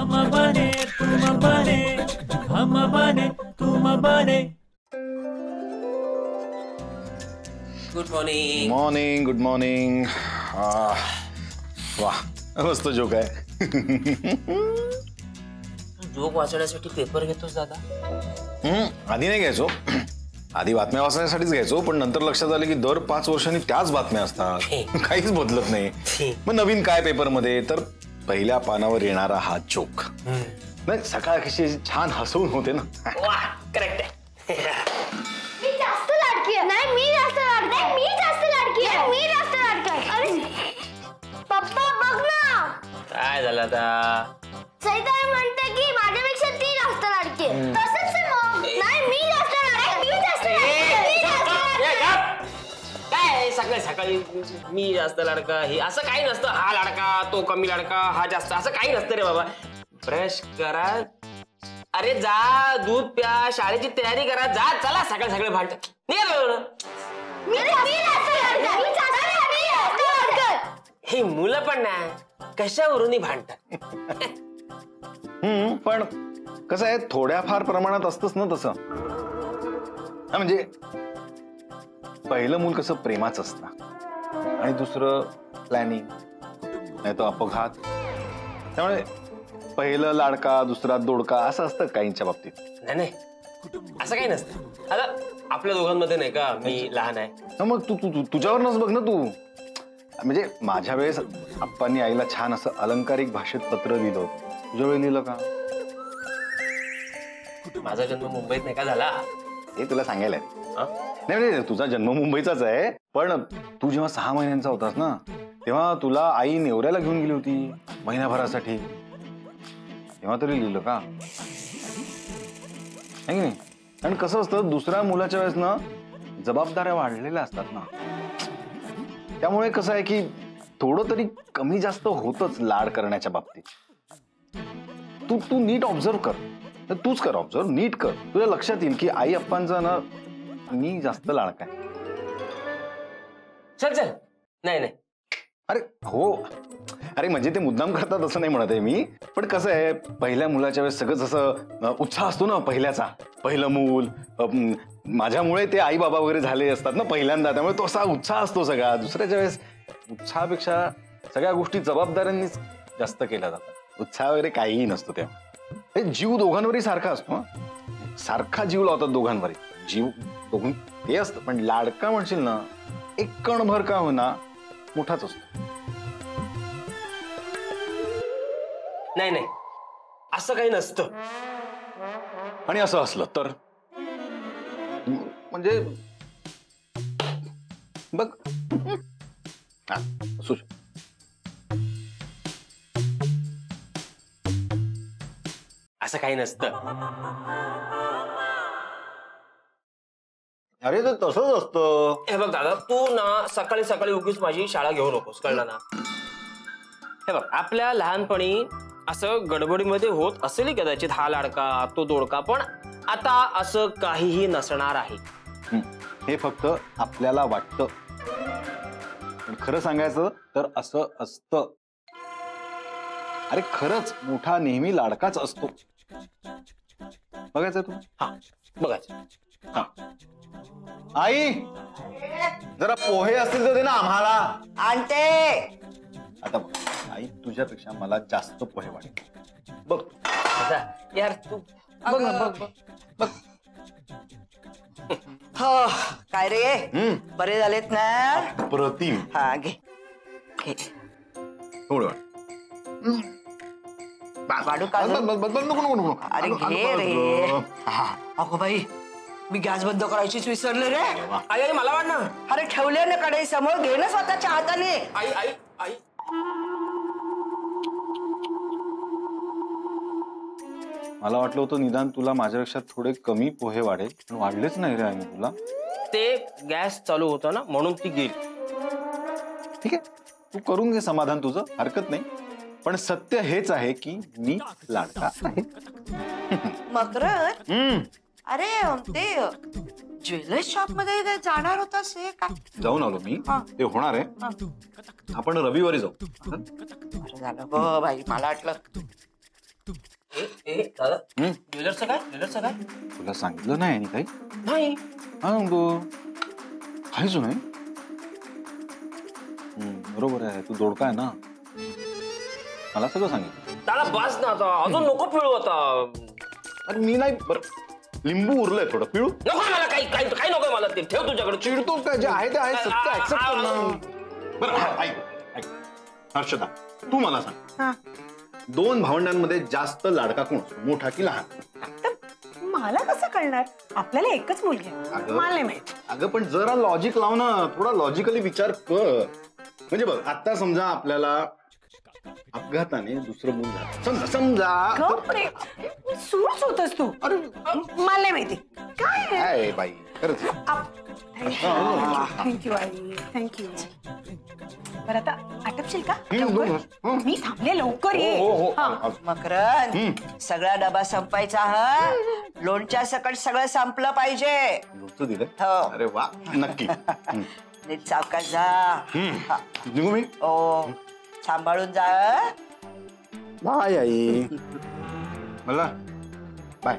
हम बने तुम बने, हम बने तुम बने। Good morning. Morning, good morning. वाह, मस्त जोक आहे. जोक वाचण्यासाठी पेपर घेतोस दादा? आधी नाही घ्यायचो, आधी बातम्या वाचण्यासाठीच घ्यायचो, पण नंतर लक्षात आलं की दर 5 वर्षांनी त्याच बातम्या असतात, काहीच बदलत नाही. मग नवीन काय पेपर मध्ये, तर पहिल्या पानावर येणारा हा जोक. नाही, सकाळ कशी छान हसवून होते ना. वाह, करेक्ट आहे. मी जास्त लाडकी आहे. नाही, मी जास्त लाडकी आहे. मी जास्त लाडकी आहे. मी जास्त लाडकी आहे. अरे पप्पा बघ ना. काय झालं आता? सईताई म्हणते की माझ्यापेक्षा ती जास्त लाडकी आहे. तसंच आहे मग. नाही, मी जास्त लाडकी आहे. मी जास्त लाडकी आहे. मी जास्त लाडकी आहे. काय सकाळी सकाळी मी जास्त लाडका, हे असं काही नसतं. हा लाडका, तो कमी लाडका, हा जास्त, असं काही नसतं रे बाबा. ब्रश करा, अरे जा, दूध प्या, शाळेची तयारी करा, जा, चला. सकाळ सकाळी भांडत मी जास्त लाडकी आहे. मी जास्त लाडकी आहे. हे मुलं पण ना कशावरूनही भांडतात. पण कसं आहे, थोड्याफार प्रमाणात असतंच ना तसं. म्हणजे पहिलं मूल कसं प्रेमाचं असतं आणि दुसरं प्लॅनिंग, नाही तो अपघात. त्यामुळे पहिलं लाडका, दुसरा दोडका असं असतं काहींच्या बाबतीत. नाही, असं काही नसतं. आता आपल्या दोघांमध्ये नाही का, मी लहान आहे. मग तू तुझ्यावरच बघ ना. तू म्हणजे माझ्या वेळेस आप्पांनी आईला छान असं अलंकारिक भाषेत पत्र लिहिलं होतं. तुझ्या वेळी लिहिलं का? माझा जन्म मुंबईत नाही का झाला? हे तुला सांगायला नाही, तुझा जन्म मुंबईचाच आहे, पण तू जेव्हा 6 महिन्यांचा होतास ना, तेव्हा तुला आई नेवऱ्याला घेऊन गेली होती महिनाभरासाठी. तेव्हा तरी लिहिलं का? नाही. आणि कसं असतं, दुसऱ्या मुलाच्या वेळेस ना जबाबदाऱ्या वाढलेल्या असतात ना, त्यामुळे कसं आहे की थोडं तरी कमी जास्त होतच लाड करण्याच्या बाबतीत. तू नीट ऑब्झर्व कर. तूच कर ऑब्झर्व, नीट कर. तुला लक्षात येईल की आई अप्पांचा ना मी जास्त लाडका आहे. चल. नाही. अरे हो, अरे म्हणजे ते मुद्दाम करतात असं नाही म्हणत आहे मी, पण कसं आहे, पहिल्या मुलाच्या वेळेस सगळं जसं उत्साह असतो ना पहिल्याचा, पहिलं मूल, माझ्यामुळे ते आई बाबा वगैरे झाले असतात ना पहिल्यांदा, त्यामुळे तो असा उत्साह असतो सगळा. दुसऱ्याच्या वेळेस उत्साहापेक्षा सगळ्या गोष्टी जबाबदाऱ्यांनीच जास्त केल्या जातात. उत्साह वगैरे काहीही नसतो. तेव्हा जीव दोघांवरही सारखा असतो, सारखा जीव लावतात दोघांवर. जीव दोघं हे असतं, पण लाडका म्हणशील ना, एक कणभर का होईना मोठाच असतो. नाही, असं काही नसतं. आणि असं असलं तर म्हणजे बघ, असू शकतं. असं काही नसतं. अरे तर तसंच असतं. हे बघ दादा, तू ना सकाळी सकाळी उगीच माझी शाळा घेऊ नकोस, कळलं ना? हे बघ, आपल्या लहानपणी असं गडबडीमध्ये होत असेल कदाचित, हा लाडका, तो दोडका, पण आता असं काहीही नसणार आहे. हे फक्त आपल्याला वाटतं, पण खरं सांगायचं तर असं असतं. अरे खरंच मोठा नेहमी लाडकाच असतो. बघायचं तू. हा, बघायचं. हा, आई जरा पोहे असतील तर दे ना आम्हाला. आणते. आता बघ, आई तुझ्यापेक्षा मला जास्त पोहे वाटते. बघ यार तू बघ ना, बघ. हो, काय रे, बरे झालेत ना? प्रतिम. हा, घे. थोडं वाढू का? नको. अरे घे रे. अगो बाई, मी गॅस बंद करायचीच विसरले रे. आई मला वाट ना. अरे ठेवले ना कढई समोर, घे ना स्वतःच्या हाताने. आई मला वाटलं होतं निदान तुला माझ्यापेक्षा थोडे कमी पोहे वाढेल, पण वाढलेच नाही रे आई तुला. ते गॅस चालू होता ना, म्हणून ती गेली. ठीक आहे, तू करून घे समाधान तुझं, हरकत नाही. पण सत्य हेच आहे की मी लाडका आहे. मकरद, अरे ते ज्वेलर्स शॉप मध्ये जाणार होतास हे काय? जाऊन आलो मी, ते होणार आहे. आपण रविवारी जाऊ. झालं गो बाई, मला वाटलं दादा ज्वेलर्सचं काय तुला सांगितलं नाही आणि काही नाही हा सांगतो काहीच नाही. बरोबर आहे, तू दोडका आहे ना, मला सगळं सांगितलं. दादा बस ना आता, अजून नको पिळू आता. अरे मी नाही, बरं लिंबू उरलंय थोडं, पिळू नको मला काही नको मला, ते ठेव तुझ्याकडे. चिडतोस काय, जे आहे ते आहे, सत्य ऍक्सेप्ट कर ना. बरं ऐक हर्षदा, तू मला सांग, दोन भावंडांमध्ये जास्त लाडका कोण, मोठा की लहान? मला कसं कळणार, आपल्याला एकच मुलगी आहे. अगं. मला नाही माहित. अगं पण जरा लॉजिक लाव ना, थोडा लॉजिकली विचार कर. म्हणजे बघ, आता समजा आपल्याला अपघाताने दुसरं मूल झालं, समजा सुरूच होतस तू. अरे मला नाही माहिती काय आहे? काय बाई, खरंच थँक्यू आई, थँक्यू. बरं आता आटपशील का? हं. मी थांबले, लवकर ये. हो. हा. मकरंद, सगळा डबा संपायचा. हा, लोणच्या सकट सगळं संपलं पाहिजे. लोणचं दिलं? हो. अरे वा, नक्की. नीट सावकाश जा. हा. निघू मी? ओ, सांभाळून जा. बाय आई. मला बाय.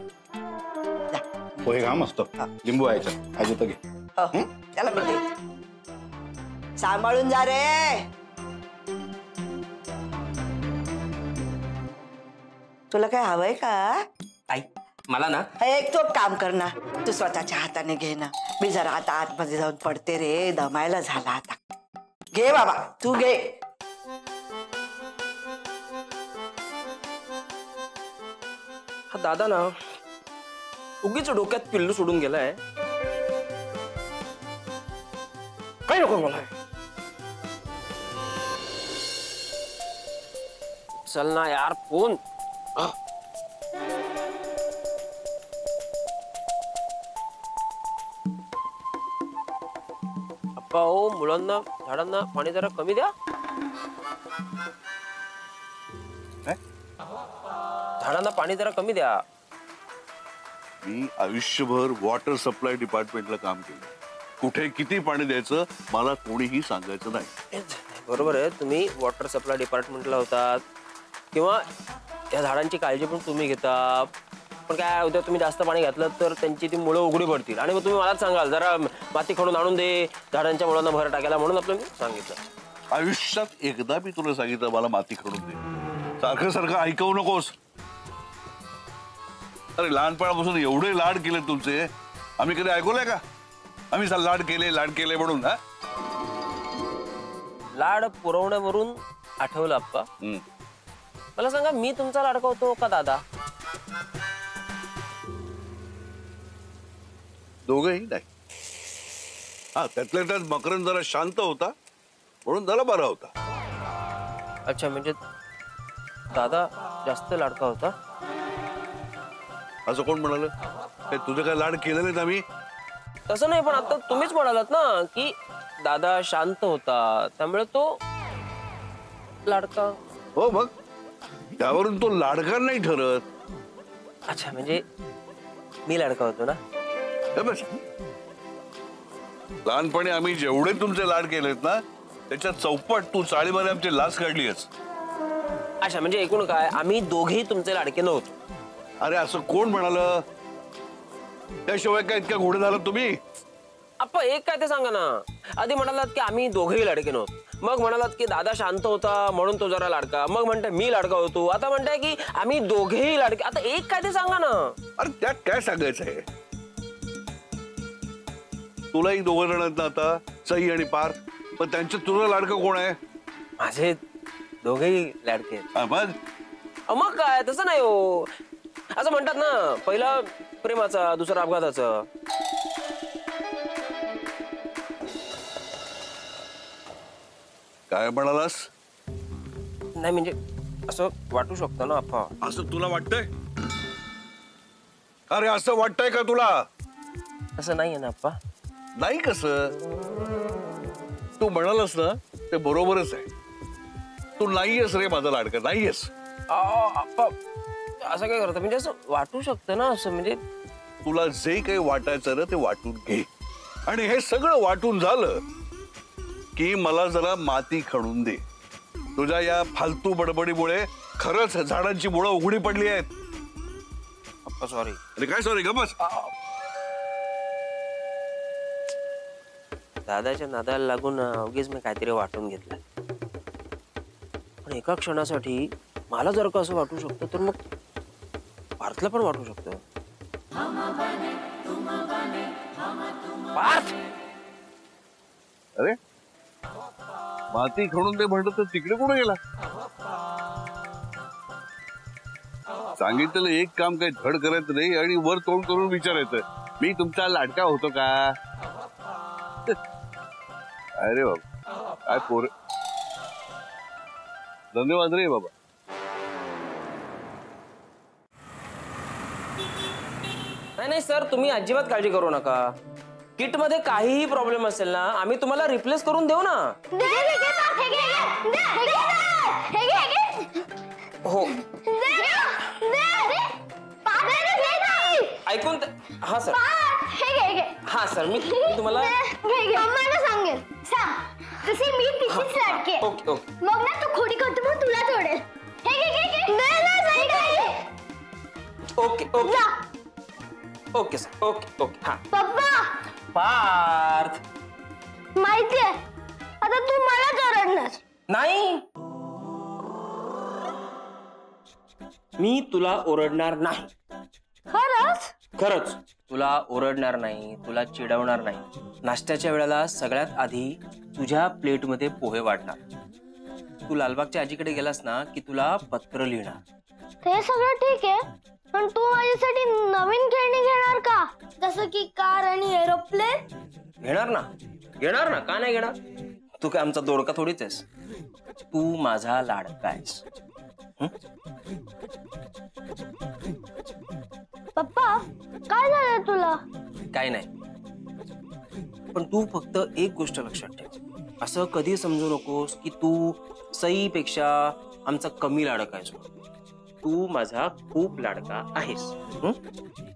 पोहे घा मस्त, लिंबू आहे याच्यात, तर घे. हो, त्याला मी देते. सांभाळून जा रे. तुला काय हवंय का? आई मला ना एक तो काम कर ना, तू स्वतःच्या हाताने घे ना. मी जरा आता आतमध्ये जाऊन पडते रे, दमायला झाला आता. घे बाबा, तू घे. हा दादा ना उगीच डोक्यात पिल्लू सोडून गेलाय. काय नको मला. चल ना यार फोन. अप्पा हो, मुलांना झाडांना पाणी जरा कमी द्या. झाडांना पाणी जरा कमी द्या. मी आयुष्यभर वॉटर सप्लाय डिपार्टमेंटला काम केलं. कुठे किती पाणी द्यायचं मला कोणीही सांगायचं नाही. बरोबर आहे, तुम्ही वॉटर सप्लाय डिपार्टमेंटला होतात किंवा या झाडांची काळजी पण तुम्ही घेता. पण काय होतं, तुम्ही जास्त पाणी घातलं तर त्यांची ती मुळं उघडी पडतील आणि मग तुम्ही मलाच सांगाल जरा माती खणून आणून दे झाडांच्या मुळांना भर टाकायला, म्हणून आपलं मी सांगितलं. आयुष्यात एकदा मी तुला सांगितलं मला माती खणून दे. सारखं सारखं ऐकवू नकोस. अरे लहानपणापासून एवढे लाड केले तुमचे, आम्ही कधी ऐकवलंय का? आम्ही लाड केले म्हणून. हा, लाड पुरवण्यावरून आठवलं आप्पा, मला सांगा मी तुमचा लाडका होतो का दादा? दोघंही नाही. हा, त्यातल्या त्यात मकरंद जरा शांत होता म्हणून जरा बरा होता. अच्छा, म्हणजे दादा जास्त लाडका होता? असं कोण म्हणाल? तुझे काय लाड केले नाहीत आम्ही? तसं नाही, पण आता तुम्हीच म्हणालात ना की दादा शांत होता त्यामुळे तो लाडका. हो, मग त्यावरून तो लाडका नाही ठरत. अच्छा, म्हणजे मी लाडका होतो ना? बस, लहानपणी आम्ही जेवढे तुमचे लाड केलेत ना त्याच्या चौपट तू चाळीमध्ये आमची लाच काढलीस. अच्छा, म्हणजे एकूण काय आम्ही दोघेही तुमचे लाडके नव्हतो? अरे असं कोण म्हणाल? त्याशिवाय काय इतक्या घोडे झालात तुम्ही? आपण एक काय ते सांगा ना. आधी म्हणालात की आम्ही दोघेही लाडके नव्हतो, मग म्हणालात की दादा शांत होता म्हणून तो जरा लाडका, मग म्हणताय मी लाडका होतो, आता म्हणताय की आम्ही दोघेही लाडके. आता एक काय ते सांगा ना. अरे त्यात काय सांगायचंय? तुलाही दोघं जण आहेत ना आता, सई आणि पार. पण त्यांच्यात तुझं लाडकं कोण आहे? माझे दोघेही लाडके आहेत. मग काय तसं नाही हो. असं म्हणतात ना, पहिला प्रेमाचा दुसरा अपघाताचा. काय म्हणालास? नाही म्हणजे असं वाटू शकतं ना अप्पा. असं तुला वाटतंय? अरे असं वाटतंय का तुला? असं नाहीये ना अप्पा. नाही कसं? तू म्हणालस ना ते बरोबरच आहे. तू नाहीयेस रे माझा लाडका, नाहीयेस. अप्पा असं काय करतं, म्हणजे असं वाटू शकतं ना. असं म्हणजे तुला जे काही वाटायचं ना ते वाटून घे. आणि हे सगळं वाटून झालं की मला जरा माती खणून दे. तुझ्या या फालतू बडबडीमुळे खरंच झाडांची मुळं उघडी पडली आहेत. पप्पा सॉरी. अरे काय सॉरी गमस. दादाच्या नादाला लागून उगीच मी काहीतरी वाटून घेतलं. पण एका क्षणासाठी मला जर का असं वाटू शकतं तर मग पार्थला पण वाटू शकतं. पार्थ अरे माती खणून ते म्हणत तर तिकडे कुठे गेला. सांगितलेलं एक काम काही धड करायचं नाही आणि वर तोंड करून विचारायचं मी तुमचा लाडका होतो का. अरे बाबा काय पोर. धन्यवाद रे बाबा. नाही सर, तुम्ही अजिबात काळजी करू नका. किट मध्ये काहीही प्रॉब्लेम असेल ना आम्ही तुम्हाला रिप्लेस करून देऊ ना. हो ऐकून हा सर. हा सर मी तुम्हाला सांगेल सांग तशी मी तिचीच लाडकी आहे. ओके ओके मग ना तू खोडी करतो मग तुला तोडेल. Okay okay okay sir. Okay okay. हा पप्पा पार्थ माहितीये आता तू मलाच ओरडणार. नाही मी तुला ओरडणार नाही. खरंच खरंच तुला ओरडणार नाही, तुला चिडवणार नाही. नाश्त्याच्या वेळेला सगळ्यात आधी तुझ्या प्लेटमध्ये पोहे वाढणार. तू लालबागच्या आजीकडे गेलास ना की तुला पत्र लिहिणार. ते सगळं ठीक आहे पण तू माझ्यासाठी नवीन खेळणी घेणार का जसं की कार आणि एरोप्लेन. घेणार ना घेणार ना का नाही घेणार. तू काय आमचा दोडका थोडीच आहेस. तू माझा लाडका आहेस. पप्पा काय झालं तुला. काय नाही पण तू फक्त एक गोष्ट लक्षात ठेव. असं कधी समजू नकोस की तू सईपेक्षा आमचा कमी लाडका आहेस. तू माझा खूप लाडका आहेस.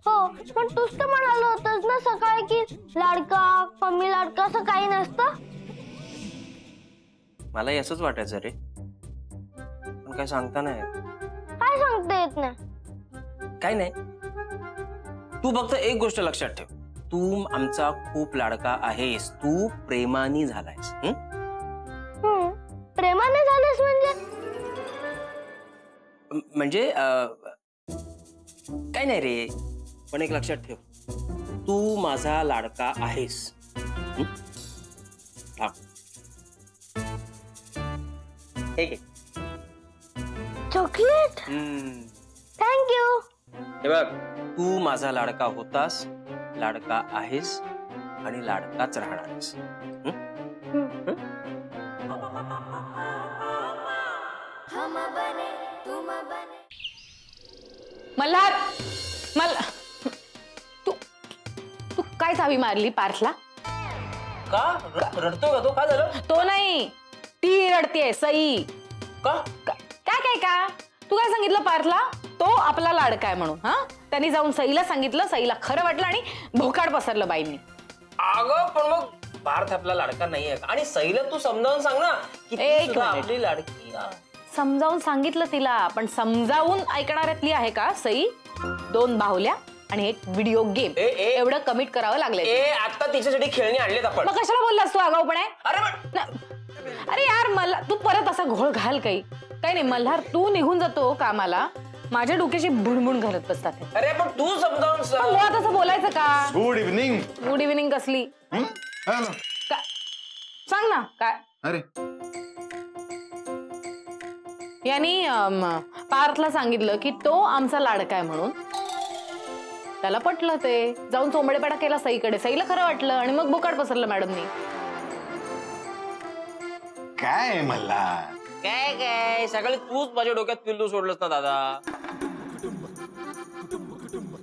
हो पण तूच तर म्हणाला होतास ना सकाळी की लाडका कमी लाडका असं काही नसतं. मलाही असंच वाटायचं रे पण काय सांगता नाही. काय सांगता येत नाही. काय नाही तू फक्त एक गोष्ट लक्षात ठेव. तू आमचा खूप लाडका आहेस. तू प्रेमाने झालायस. प्रेमाने झालंस म्हणजे काय नाही रे पण एक लक्षात ठेव तू माझा लाडका आहेस. Chocolate thank you. हे बघ तू माझा लाडका होतास, लाडका आहेस आणि लाडकाच राहणार आहेस. मल्हार मला तू तू काय चावी मारली पार्थला. का रडतोय का तो. काय झालं. तो नाही ती रडतेय सई. का काय काय का तू काय सांगितलं पार्थला. तो आपला लाडका आहे म्हणून. हा त्यांनी जाऊन सईला सांगितलं. सईला खरं वाटलं आणि भोकाड पसरलं बाईंनी. अगं पण मग पार्थ आपला लाडका नाहीये का. आणि सईला तू समजावून सांग ना की ती सुद्धा आपली लाडकी. समजावून सांगितलं तिला पण समजावून ऐकणाऱ्यातली आहे का सई. 2 बाहुल्या आणि एक व्हिडिओ गेम एवढं कमिट करावं लागलंय. आता तिच्यासाठी खेळणी आणलेत आपण. मग कशाला बोललास तू आगाऊपणे. अरे अरे यार मला तू परत असा घोळ घाल. काही नाही मल्हार तू निघून जातो कामाला. माझ्या डोक्याची बुणबुण घालत बसतात. अरे पण तू समजावून सांग. मुळात असं बोलायचं का. Good evening. गुड इव्हनिंग कसली. सांग ना काय. अरे यांनी पार्थला सांगितलं की तो आमचा लाडका आहे म्हणून. त्याला पटलं ते. जाऊन चोंबडेपाडा केला सईकडे. सईला खरं वाटलं आणि मग बोकाड पसरलं मॅडमनी. काय मला काय काय सकाळी तूच माझ्या डोक्यात पिल्लू सोडलंस ना दादा.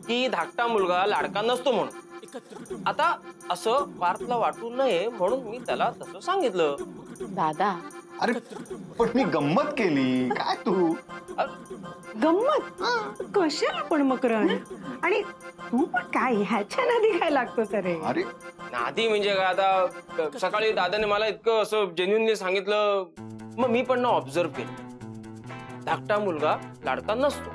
की धाकटा मुलगा लाडका नसतो म्हणून. आता असं पार्थला वाटू नये म्हणून मी त्याला तसं सांगितलं. दादा अरे पण मी गंमत केली. काय तू गंमत कशाला पण मकरण. आणि तू पण काय ह्याच्या नादी काय लागतोस रे. अरे नादी म्हणजे काय. आता सकाळी दादाने मला इतकं असं जेन्युनली सांगितलं मग मी पण ना ऑब्झर्व केलं. धाकटा मुलगा लाडका नसतो.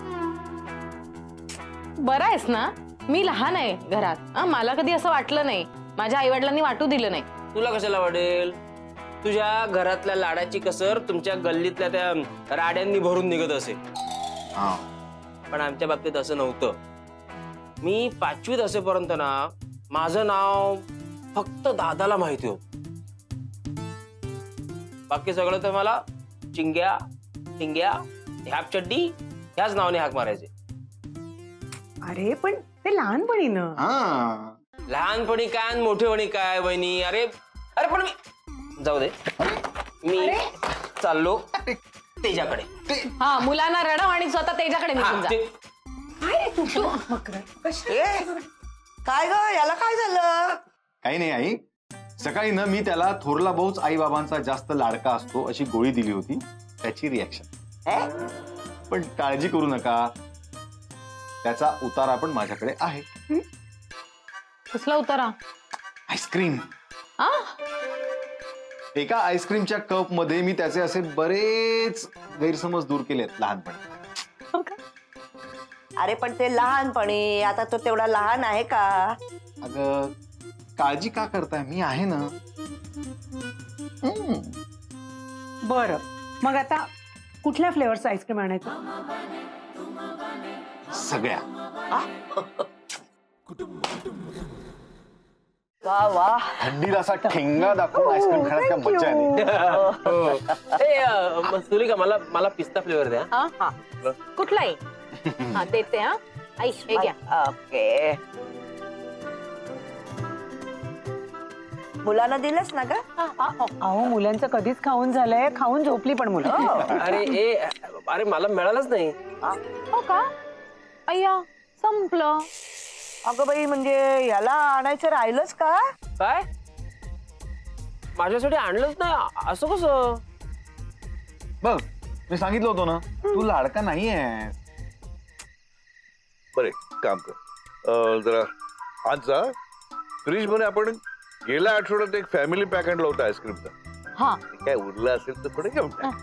बरा आहेस ना? मी लहान आहे घरात, मला कधी असं वाटलं नाही, माझ्या आई वडिलांनी वाटू दिलं नाही. तुला कशाला वाटेल? तुझ्या घरातल्या लाडाची कसर तुमच्या गल्लीतल्या त्या राड्यांनी भरून निघत असेल. पण आमच्या बाबतीत असं नव्हतं. मी 5वीत असेपर्यंत ना माझं नाव फक्त दादाला माहिती होत. बाकी सगळं तर मला चिंग्या टिंग्या ह्याप चड्डी ह्याच नावाने हाक मारायचे. अरे पण ते लहानपणी ना. लहानपणी काय आणि मोठेपणी काय वहिनी. अरे अरे पण मी जाऊ दे, मी चाललो तेजाकडे. हा, मुलांना रडव आणि स्वतः त्याच्याकडे निघून जा. काय ग, याला काय झालं? काही नाही आई, सकाळी ना मी त्याला थोरला भाऊच आई बाबांचा जास्त लाडका असतो अशी गोळी दिली होती, त्याची रिॲक्शन. पण काळजी करू नका, त्याचा उतारा पण माझ्याकडे आहे. कसला उतारा? आईस्क्रीम. एका आईस्क्रीमच्या कप मध्ये मी त्याचे असे बरेच गैरसमज दूर केलेत लहानपणी. अरे पण ते लहानपणी, आता तो तेवढा लहान आहे का? अगं काळजी का करताय, मी आहे ना. बरं, मग आता कुठल्या फ्लेवरचं आईस्क्रीम आणायचं? सगळ्या. वा वा, थंडीला असा ठेंगा दाखवून आईस्क्रीम खाण्यात काय मजा आली. सुलिका, मला पिस्ता फ्लेवर द्या. हा, कुठलाही. हा, देते. हा, आई हे घ्या. ओके. मुलांना दिलंस ना का? अहो मुलांचं कधीच खाऊन झालंय, खाऊन झोपली पण मुलं. अरे मला मिळालंच नाही. हो का? अय्या, संपलं. अगं बाई, म्हणजे याला आणायचं राहिलंच का? काय? माझ्यासाठी आणलंच नाही असं कसं? बघ, मी सांगितलं होतं ना, तू लाडका नाहीये. बरे काम कर, जरा आज जा फ्रीज मध्ये आपण गेल्या आठवड्यात एक फॅमिली पॅक आणला होता आईस्क्रीमचा. हा, काय उरलं असेल तर थोडं घेऊन टाक.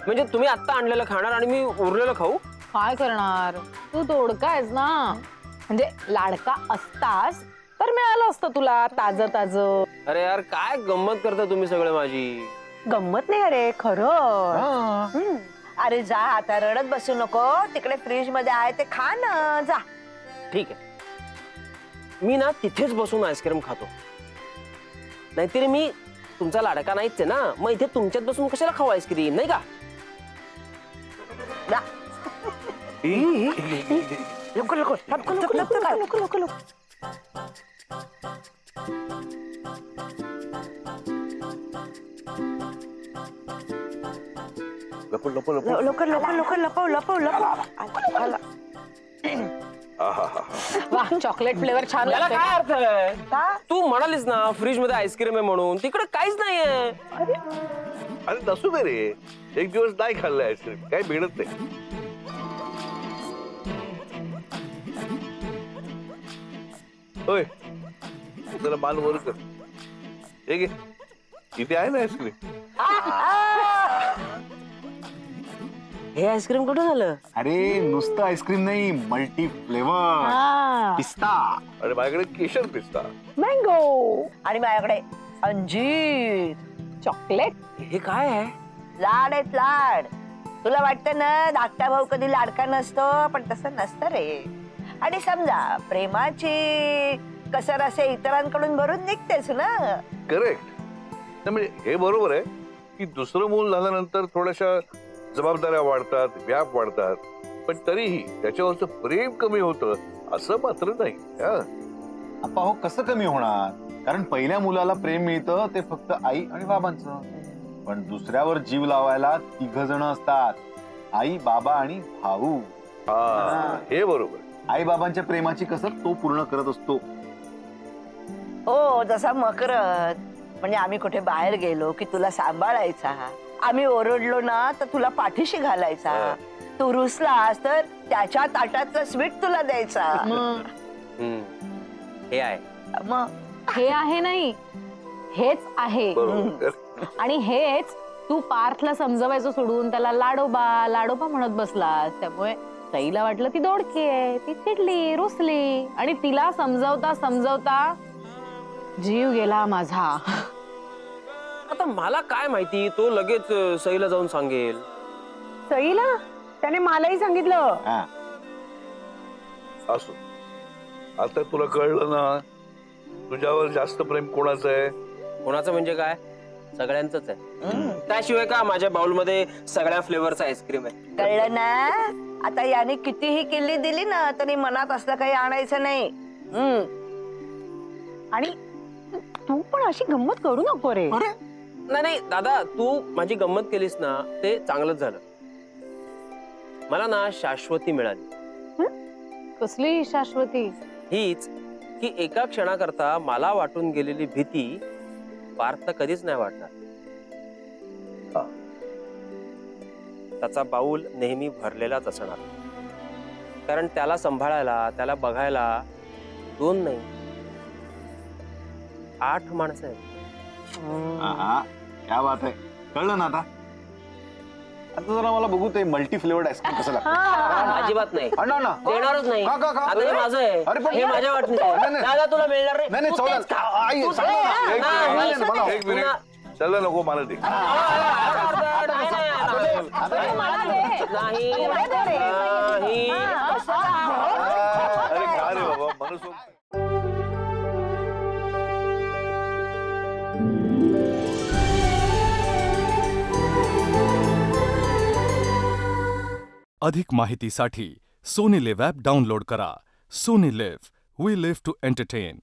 म्हणजे तुम्ही आता आणलेलं खाणार आणि मी उरलेलं खाऊ? काय करणार, तू तोडका आहेस ना. म्हणजे लाडका असतास तर मिळालं असतं तुला ताज ताज. अरे यार, काय गंमत करता तुम्ही सगळे माझी. गंमत नाही अरे, खरं. अरे जा, आता रडत बसू नको, तिकडे फ्रीज मध्ये आहे ते खा ना, जा. ठीक आहे, मी ना तिथेच बसून आईस्क्रीम खातो. नाहीतरी मी तुमचा लाडका नाहीच आहे ना, मग इथे तुमच्यात बसून कशाला खाऊ आईस्क्रीम, नाही का? जा. लवकर लवकर. लपव. वा, चॉकलेट फ्लेवर छान याला लागतोय. काय अर्थ आहे? तू म्हणालीस ना फ्रीज मध्ये आईस्क्रीम आहे म्हणून, तिकडे काहीच नाहीये. अरे नसू दे रे, एक दिवस नाही खाल्लं आईस्क्रीम, काही मिळत नाही. होय, जरा मान वर कर. हे घे, इथे आहे ना आईस्क्रीम. हे आईस्क्रीम कुठं झालं? अरे नुसतं आईस्क्रीम नाही, मल्टी फ्लेवर पिस्ता. अरे माझ्याकडे केशर पिस्ता, मँगो आणि माझ्याकडे अंजीर. चॉकलेट. हे काय आहे? लाड आहेत लाड. तुला वाटतं ना धाकटा भाऊ कधी लाडका नसतो, पण तसं नसतं रे. आणि समजा प्रेमाची कसर असे इतरांकडून भरून निघतेस ना. करेक्ट. म्हणजे हे बरोबर आहे की दुसरं मूल झाल्यानंतर थोड्याशा जबाबदाऱ्या वाढतात, व्याप वाढतात, पण तरीही त्याच्यावरचं प्रेम कमी होतं असं मात्र नाही. अप्पा हो, कसं कमी होणार? कारण पहिल्या मुलाला प्रेम मिळतं ते फक्त आई आणि बाबांचं, पण दुसऱ्यावर जीव लावायला 3 जण असतात, आई, बाबा आणि भाऊ. हे बरोबर. आई बाबांच्या प्रेमाची कसर तो पूर्ण करत असतो. हो, जसा मकरत. म्हणजे आम्ही कुठे बाहेर गेलो की तुला सांभाळायचा, आम्ही ओरडलो ना तर तुला पाठीशी घालायचा, तू रुसलास तर त्याच्या ताटातलं स्वीट तुला द्यायचा. हे आहे. मग हे आहे नाही, हेच आहे. आणि हेच तू पार्थला समजवायचं सोडून त्याला लाडोबा लाडोबा म्हणत बसलास, त्यामुळे सईला वाटलं ती दोडकी आहे, ती चिडली रुसली आणि तिला समजावता समजावता जीव गेला माझा. आता मला काय माहिती, तो लगेच सईला जाऊन सांगेल. सईला त्याने मलाही सांगितलं. हा. असो, आता तुला कळलं ना तुझ्यावर जास्त प्रेम कोणाचं आहे. कोणाचं म्हणजे काय, सगळ्यांचंच आहे. त्याशिवाय का माझ्या बाउलमध्ये सगळ्या फ्लेवरचा आईस्क्रीम आहे. कळलं ना. आता याने कितीही किल्ली दिली ना तरी मनात असलं काही आणायचं नाही. आणि तू पण अशी गंमत करू नको रे. नाही नाही दादा, तू माझी गंमत केलीस ना ते चांगलंच झालं. मला ना शाश्वती मिळाली. कसली शाश्वती? हीच की एका क्षणाकरता मला वाटून गेलेली भीती पार्थ कधीच नाही वाटणार. त्याचा बाऊल नेहमी भरलेलाच असणार, कारण त्याला सांभाळायला, त्याला बघायला 2 नाही 8 माणसं आहेत. हा, क्या बात आहे. कळलं ना आता. आता जरा मला बघू ते मल्टी फ्लेवर्ड आईस्क्रीम कसं लागतं. अजिबात नाही, आणा ना. देणारच नाही. का, का, का? आता हे माझं आहे, अरे पण- हे माझ्या नाही, वाटणं. नाही. दादा तुला मिळणार नाही, नाही, तू चौदा. तेच खा. आई, तू सांगा ना. तेच. एक नाही, मिनिट, नाही, मला- नाही. एक मिनिट, चला नको मला ते. नाही. अरे का रे बाबा, मनसोक्त. अधिक माहितीसाठी सोनी लिव्ह ॲप डाउनलोड करा. Sony LIV, we live to entertain.